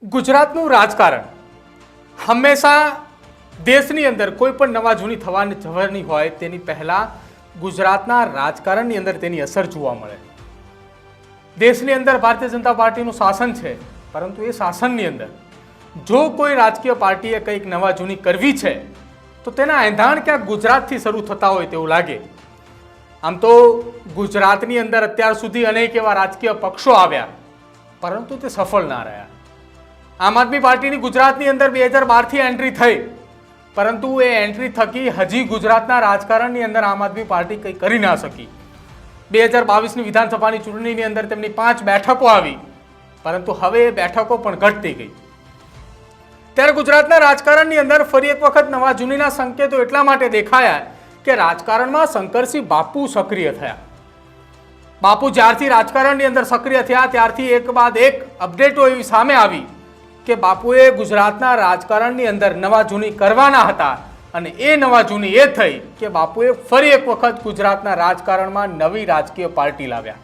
ગુજરાતનું રાજકારણ હંમેશા દેશની અંદર કોઈ પણ નવા જૂની થવાની હોય તેની પહેલાં ગુજરાતના રાજકારણની અંદર તેની અસર જોવા મળે. દેશની અંદર ભારતીય જનતા પાર્ટીનું શાસન છે, પરંતુ એ શાસનની અંદર જો કોઈ રાજકીય પાર્ટીએ કંઈક નવા જૂની કરવી છે તો તેના એંધાણ ક્યાંક ગુજરાતથી શરૂ થતા હોય તેવું લાગે. આમ તો ગુજરાતની અંદર અત્યાર સુધી અનેક એવા રાજકીય પક્ષો આવ્યા, પરંતુ તે સફળ ના રહ્યા. આમ આદમી પાર્ટીની ગુજરાતની અંદર 2012થી એન્ટ્રી થઈ, પરંતુ એ એન્ટ્રી થકી હજી ગુજરાતના રાજકારણની અંદર આમ આદમી પાર્ટી કંઈ કરી ના શકી. 2022ની વિધાનસભાની ચૂંટણીની અંદર તેમની 5 બેઠકો આવી, પરંતુ હવે એ બેઠકો પણ ઘટતી ગઈ. ત્યારે ગુજરાતના રાજકારણની અંદર ફરી એક વખત નવા જૂનીના સંકેતો એટલા માટે દેખાયા કે રાજકારણમાં શંકરસિંહ બાપુ સક્રિય થયા. બાપુ જ્યારથી રાજકારણની અંદર સક્રિય થયા ત્યારથી એક બાદ એક અપડેટો એવી સામે આવી કે બાપુએ ગુજરાતના રાજકારણની અંદર નવા જૂની કરવાના હતા, અને એ નવા જૂની એ થઈ કે બાપુએ ફરી એક વખત ગુજરાતના રાજકારણમાં નવી રાજકીય પાર્ટી લાવ્યા.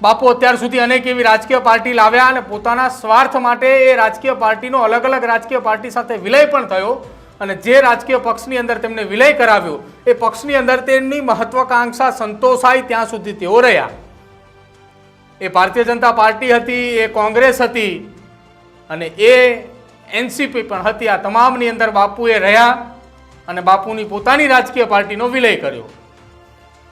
બાપુ અત્યાર સુધી અનેક એવી રાજકીય પાર્ટી લાવ્યા અને પોતાના સ્વાર્થ માટે એ રાજકીય પાર્ટીનો અલગ અલગ રાજકીય પાર્ટી સાથે વિલય પણ થયો, અને જે રાજકીય પક્ષની અંદર તેમને વિલય કરાવ્યો એ પક્ષની અંદર તેમની મહત્વાકાંક્ષા સંતોષાય ત્યાં સુધી તેઓ રહ્યા. એ ભારતીય જનતા પાર્ટી હતી, એ કોંગ્રેસ હતી અને એ એનસીપી પણ હતી. આ તમામની અંદર બાપુએ રહ્યા અને બાપુની પોતાની રાજકીય પાર્ટીનો વિલય કર્યો.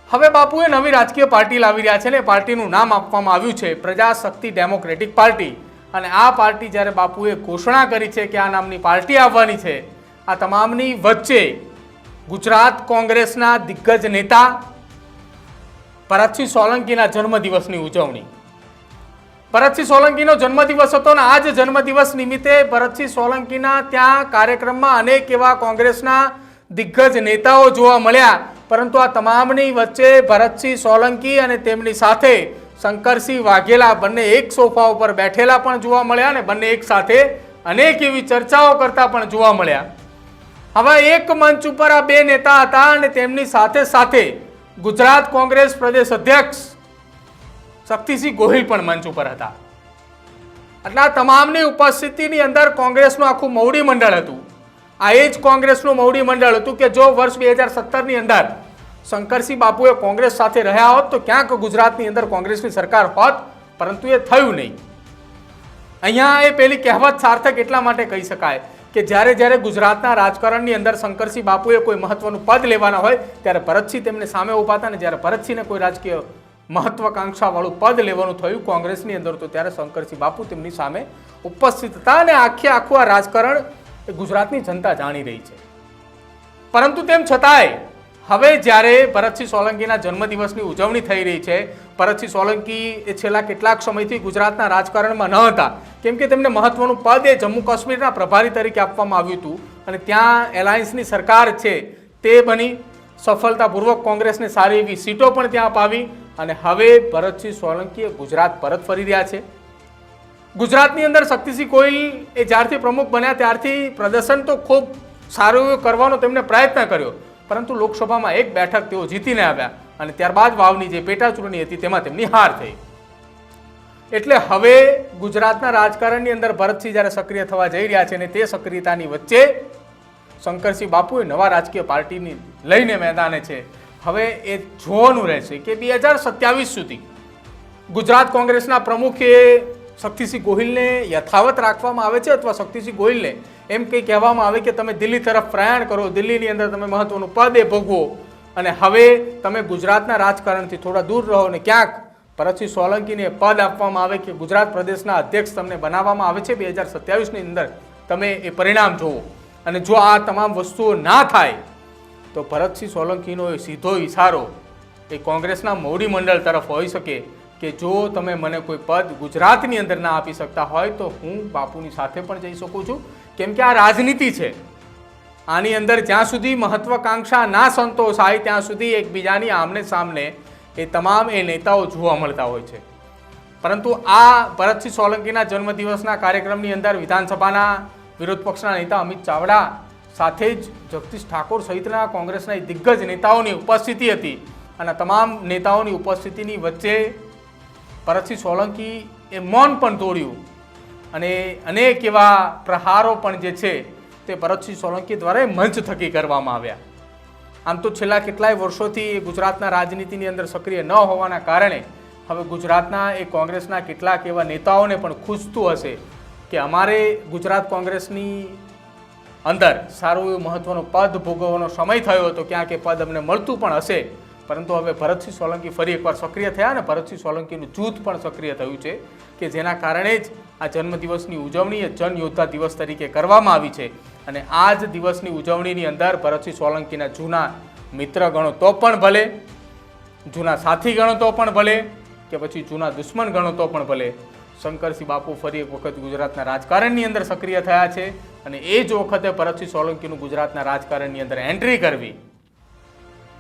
હવે બાપુએ નવી રાજકીય પાર્ટી લાવી રહ્યા છે ને એ પાર્ટીનું નામ આપવામાં આવ્યું છે પ્રજાશક્તિ ડેમોક્રેટિક પાર્ટી. અને આ પાર્ટી જ્યારે બાપુએ ઘોષણા કરી છે કે આ નામની પાર્ટી આવવાની છે, આ તમામની વચ્ચે ગુજરાત કોંગ્રેસના દિગ્ગજ નેતા ભરતસિંહ સોલંકીના જન્મદિવસની ઉજવણી. ભરતસિંહ સોલંકીનો જન્મદિવસ હતો ને આ જ જન્મદિવસ નિમિત્તે ભરતસિંહ સોલંકીના ત્યાં કાર્યક્રમમાં અનેક એવા કોંગ્રેસના દિગ્ગજ નેતાઓ જોવા મળ્યા, પરંતુ આ તમામની વચ્ચે ભરતસિંહ સોલંકી અને તેમની સાથે શંકરસિંહ વાઘેલા બંને એક સોફા ઉપર બેઠેલા પણ જોવા મળ્યા અને બંને એક સાથે અનેક એવી ચર્ચાઓ કરતા પણ જોવા મળ્યા. હવે એક મંચ ઉપર આ બે નેતા હતા અને તેમની સાથે સાથે ગુજરાત કોંગ્રેસ પ્રદેશ અધ્યક્ષ શક્તિસિંહ ગોહિલ પણ મંચ ઉપર હતા. એટલે આ તમામની ઉપસ્થિતિની અંદર કોંગ્રેસનું આખું મવડી મંડળ હતું. આ એ જ કોંગ્રેસનું મવડી મંડળ હતું કે જો વર્ષ 2017ની અંદર શંકરસિંહ બાપુએ કોંગ્રેસ સાથે રહ્યા હોત તો ક્યાંક ગુજરાતની અંદર કોંગ્રેસની સરકાર હોત, પરંતુ એ થયું નહીં. અહીંયા એ પેલી કહેવત સાર્થક એટલા માટે કહી શકાય કે જ્યારે જ્યારે ગુજરાતના રાજકારણની અંદર શંકરસિંહ બાપુએ કોઈ મહત્વનું પદ લેવાના હોય ત્યારે ભરતસિંહ તેમને સામે ઊભા હતા, અને જ્યારે ભરતસિંહને કોઈ રાજકીય મહત્વાકાંક્ષાવાળું પદ લેવાનું થયું કોંગ્રેસની અંદર તો ત્યારે શંકરસિંહ બાપુ તેમની સામે ઉપસ્થિત હતા. અને આખું આ રાજકારણ એ ગુજરાતની જનતા જાણી રહી છે. પરંતુ તેમ છતાંય હવે જ્યારે ભરતસિંહ સોલંકીના જન્મદિવસની ઉજવણી થઈ રહી છે, ભરતસિંહ સોલંકી એ છેલ્લા કેટલાક સમયથી ગુજરાતના રાજકારણમાં ન હતા, કેમ કે તેમને મહત્વનું પદ એ જમ્મુ કાશ્મીરના પ્રભારી તરીકે આપવામાં આવ્યું હતું, અને ત્યાં એલાયન્સની સરકાર છે તે બની, સફળતાપૂર્વક કોંગ્રેસને સારી એવી સીટો પણ ત્યાં અપાવી, અને હવે ભરતસિંહ સોલંકી ગુજરાત પરત ફરી રહ્યા છે. ગુજરાતની અંદર શક્તિસિંહ ગોહિલ એ જ્યારથી પ્રમુખ બન્યા ત્યારથી પ્રદર્શન તો ખૂબ સારું એવું કરવાનો તેમણે પ્રયત્ન કર્યો, પરંતુ લોકસભામાં એક બેઠક તેઓ જીતીને આવ્યા અને ત્યારબાદ વાવની જે પેટા ચૂંટણી હતી તેમાં તેમની હાર થઈ. એટલે હવે ગુજરાતના રાજકારણની અંદર ભરતસિંહ જ્યારે સક્રિય થવા જઈ રહ્યા છે અને તે સક્રિયતાની વચ્ચે શંકરસિંહ બાપુએ નવા રાજકીય પાર્ટીની લઈને મેદાને છે. હવે એ જોવાનું રહેશે કે 2027 સુધી ગુજરાત કોંગ્રેસના પ્રમુખે શક્તિસિંહ ગોહિલને યથાવત રાખવામાં આવે છે અથવા શક્તિસિંહ ગોહિલને એમ કંઈ કહેવામાં આવે કે તમે દિલ્હી તરફ પ્રયાણ કરો, દિલ્હીની અંદર તમે મહત્વનું પદ એ ભોગવો અને હવે તમે ગુજરાતના રાજકારણથી થોડા દૂર રહો, અને ક્યાંક ભરતસિંહ સોલંકીને પદ આપવામાં આવે કે ગુજરાત પ્રદેશના અધ્યક્ષ તમને બનાવવામાં આવે છે 2027ની અંદર તમે એ પરિણામ જુઓ. અને જો આ તમામ વસ્તુઓ ના થાય તો ભરતસિંહ સોલંકીનો એ સીધો ઇશારો એ કોંગ્રેસના મોવડી મંડળ તરફ હોઈ શકે કે જો તમે મને કોઈ પદ ગુજરાતની અંદર ના આપી શકતા હોય તો હું બાપુની સાથે પણ જઈ શકું છું, કેમ કે આ રાજનીતિ છે. આની અંદર જ્યાં સુધી મહત્વાકાંક્ષા ના સંતોષાય ત્યાં સુધી એકબીજાની આમને સામને એ તમામ એ નેતાઓ જોવા મળતા હોય છે. પરંતુ આ ભરતસિંહ સોલંકીના જન્મદિવસના કાર્યક્રમની અંદર વિધાનસભાના વિરોધ પક્ષના નેતા અમિત ચાવડા સાથે જ જગદીશ ઠાકોર સહિતના કોંગ્રેસના દિગ્ગજ નેતાઓની ઉપસ્થિતિ હતી, અને તમામ નેતાઓની ઉપસ્થિતિની વચ્ચે ભરતસિંહ સોલંકી એ મૌન પણ તોડ્યું અને અનેક એવા પ્રહારો પણ જે છે તે ભરતસિંહ સોલંકી દ્વારા મંચ થકી કરવામાં આવ્યા. આમ તો છેલ્લા કેટલાય વર્ષોથી ગુજરાતના રાજનીતિની અંદર સક્રિય ન હોવાના કારણે હવે ગુજરાતના એ કોંગ્રેસના કેટલાક એવા નેતાઓને પણ ખૂંચતું હશે કે અમારે ગુજરાત કોંગ્રેસની અંદર સારું એવું મહત્વનું પદ ભોગવવાનો સમય થયો હતો, ક્યાંક એ પદ અમને મળતું પણ હશે, પરંતુ હવે ભરતસિંહ સોલંકી ફરી એકવાર સક્રિય થયા અને ભરતસિંહ સોલંકીનું જૂથ પણ સક્રિય થયું છે કે જેના કારણે જ આ જન્મદિવસની ઉજવણી એ જન યોદ્ધા દિવસ તરીકે કરવામાં આવી છે. અને આ જ દિવસની ઉજવણીની અંદર ભરતસિંહ સોલંકીના જૂના મિત્ર ગણો તો પણ ભલે, જૂના સાથી ગણો તો પણ ભલે, કે પછી જૂના દુશ્મન ગણો તો પણ ભલે, શંકરસિંહ બાપુ ફરી એક વખત ગુજરાતના રાજકારણની અંદર સક્રિય થયા છે અને એ જ વખતે ભરતસિંહ સોલંકીનું ગુજરાતના રાજકારણની અંદર એન્ટ્રી કરવી.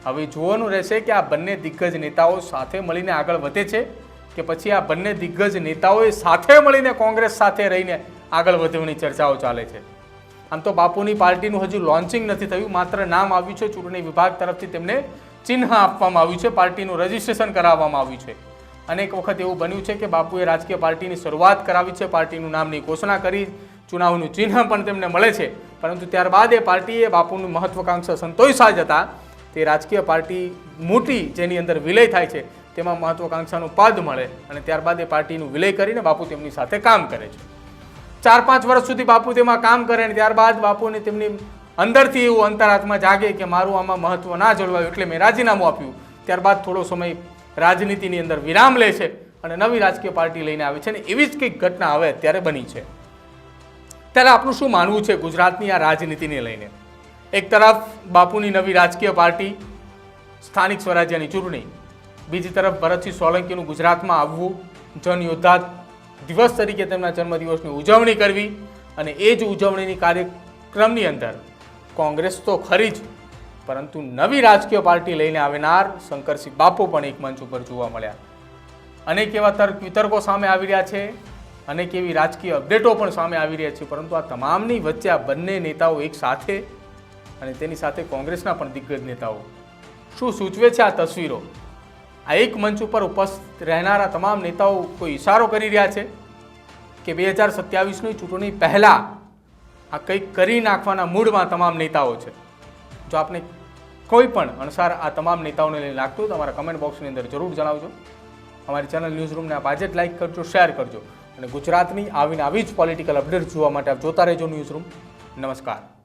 હવે જોવાનું રહેશે કે આ બંને દિગ્ગજ નેતાઓ સાથે મળીને આગળ વધે છે કે પછી આ બંને દિગ્ગજ નેતાઓએ સાથે મળીને કોંગ્રેસ સાથે રહીને આગળ વધવાની ચર્ચાઓ ચાલે છે. આમ તો બાપુની પાર્ટીનું હજુ લોન્ચિંગ નથી થયું, માત્ર નામ આવ્યું છે. ચૂંટણી વિભાગ તરફથી તેમને ચિહ્ન આપવામાં આવ્યું છે, પાર્ટીનું રજીસ્ટ્રેશન કરાવવામાં આવ્યું છે. અનેક વખત એવું બન્યું છે કે બાપુએ રાજકીય પાર્ટીની શરૂઆત કરાવી છે, પાર્ટીનું નામની ઘોષણા કરી, ચુનાવનું ચિહ્ન પણ તેમને મળે છે, પરંતુ ત્યારબાદ એ પાર્ટીએ બાપુનું મહત્વાકાંક્ષા સંતોષા જતા તે રાજકીય પાર્ટી મોટી જેની અંદર વિલય થાય છે તેમાં મહત્વાકાંક્ષાનું પદ મળે અને ત્યારબાદ એ પાર્ટીનું વિલય કરીને બાપુ તેમની સાથે કામ કરે છે. 4-5 વર્ષ સુધી બાપુ તેમાં કામ કરે અને ત્યારબાદ બાપુને તેમની અંદરથી એવું અંતરાત્મા જાગે કે મારું આમાં મહત્વ ના જળવાયું એટલે મેં રાજીનામું આપ્યું. ત્યારબાદ થોડો સમય રાજનીતિની અંદર વિરામ લે છે અને નવી રાજકીય પાર્ટી લઈને આવે છે અને એવી જ કંઈક ઘટના હવે અત્યારે બની છે. ત્યારે આપનું શું માનવું છે ગુજરાતની આ રાજનીતિને લઈને? એક તરફ બાપુની નવી રાજકીય પાર્ટી, સ્થાનિક સ્વરાજ્યની ચૂંટણી, બીજી તરફ ભરતસિંહ સોલંકીનું ગુજરાતમાં આવવું, જન યોદ્ધા દિવસ તરીકે તેમના જન્મદિવસની ઉજવણી કરવી અને એ જ ઉજવણીની કાર્યક્રમની અંદર કોંગ્રેસ તો ખરી જ, પરંતુ નવી રાજકીય પાર્ટી લઈને આવનાર શંકરસિંહ બાપુ પણ એક મંચ ઉપર જોવા મળ્યા. અનેક એવા વિતર્કો સામે આવી રહ્યા છે, અનેક એવી રાજકીય અપડેટો પણ સામે આવી રહ્યા છે, પરંતુ આ તમામની વચ્ચે આ બંને નેતાઓ એક સાથે અને તેની સાથે કોંગ્રેસના પણ દિગ્ગજ નેતાઓ શું સૂચવે છે આ તસવીરો? આ એક મંચ ઉપર ઉપસ્થિત રહેનારા તમામ નેતાઓ કોઈ ઇશારો કરી રહ્યા છે કે 2027ની ચૂંટણી પહેલાં આ કંઈક કરી નાખવાના મૂડમાં તમામ નેતાઓ છે? જો આપને કોઈ પણ અણસાર આ તમામ નેતાઓને લઈને લાગતું તો અમારા કમેન્ટ બોક્સની અંદર જરૂર જણાવજો. અમારી ચેનલ ન્યૂઝરૂમને આપ આજે જ લાઇક કરજો, શેર કરજો અને ગુજરાતની આવી જ પોલિટિકલ અપડેટ જોવા માટે આપ જોતા રહેજો ન્યૂઝરૂમ. નમસ્કાર.